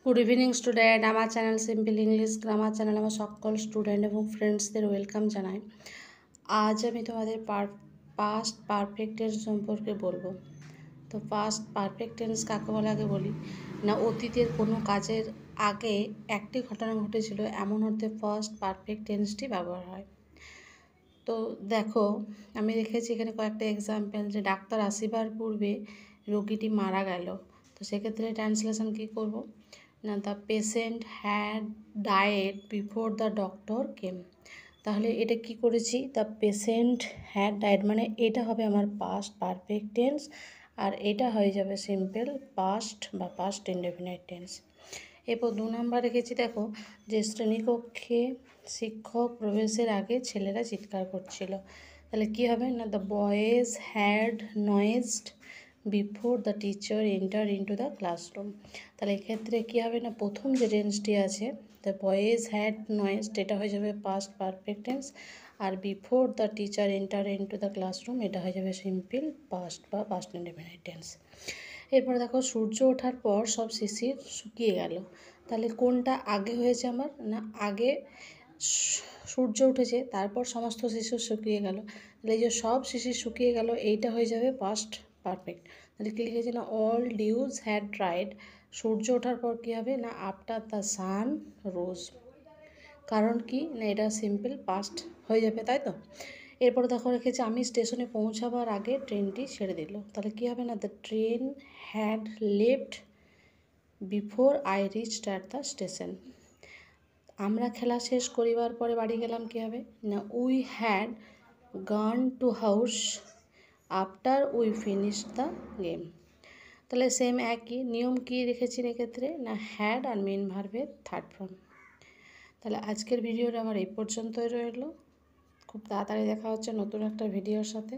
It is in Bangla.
Good evening student. আমার channel simple English grammar channel আমার সকল স্টুডেন্ট এবং ফ্রেন্ডসদের ওয়েলকাম জানাই। আজ আমি তোমাদের পাস্ট পারফেক্ট টেন্স সম্পর্কে বলবো। তো পাস্ট পারফেক্ট টেন্স কাকে বলে আগে বলি না, অতীতের কোনো কাজের আগে একটি ঘটনা ঘটেছিল এমন অর্থে ফার্স্ট পারফেক্ট টেন্সটি ব্যবহার হয়। তো দেখো, আমি রেখেছি এখানে কয়েকটা এক্সাম্পল, যে ডাক্তার আসিবার পূর্বে রোগীটি মারা গেল। তো সেক্ষেত্রে ট্রান্সলেশন কী করব না, the patient had died before the doctor came. তাহলে এটা কি করেছি, দ্য পেশেন্ট হ্যাড ডায়েড, মানে এটা হবে আমার পাস্ট পারফেক্ট টেন্স, আর এটা হয়ে যাবে সিম্পল পাস্ট বা পাস্ট ইনডেফিনিট টেন্স। এরপর 2 নম্বর রেখেছি, দেখো যে শ্রেণীকক্ষে শিক্ষক প্রবেশের আগে ছেলেরা চিৎকার করছিল। তাহলে কি হবে না, the boys had noised before the teacher enter into the classroom. তাহলে এক্ষেত্রে কী হবে না, প্রথম যে টেন্সটি আছে দ্য বয়েজ হ্যাড নয়েজড, এটা হয়ে যাবে পাস্ট পারফেক্ট টেন্স, আর before the teacher enter into the classroom এটা হয়ে যাবে সিম্পল পাস্ট বা পাস্ট ইনডেফিনিট টেন্স। এরপর দেখো, সূর্য ওঠার পর সব শিশির শুকিয়ে গেল। তাহলে কোনটা আগে হয়েছে আমার না, আগে সূর্য উঠেছে তারপর সমস্ত শিশির শুকিয়ে গেল। তাহলে এই যে সব শিশির শুকিয়ে গেল এইটা হয়ে যাবে পাস্ট পারফেক্ট। তাহলে কি লিখেছে না, অল ডিউজ হ্যাড ড্রাইড। সূর্য ওঠার পর কী হবে না, আফটার দ্য সান রোজ। কারণ কি না, এটা সিম্পল পাস্ট হয়ে যাবে, তাই তো। এরপর দেখো রেখেছে, আমি স্টেশনে পৌঁছাবার আগে ট্রেনটি ছেড়ে দিল। তাহলে কী হবে না, the train had left before I reached at the station. আমরা খেলা শেষ করিবার পরে বাড়ি গেলাম, কী হবে না, উই হ্যাড গান to house after we finish the game. তাহলে সেম একই নিয়ম কি রেখেছি এক্ষেত্রে না, হ্যাড আর মেন ভার্বের থার্ড ফর্ম। তাহলে আজকের ভিডিওটা আমার এই পর্যন্তই রইল। খুব তাড়াতাড়ি দেখা হচ্ছে নতুন একটা ভিডিওর সাথে।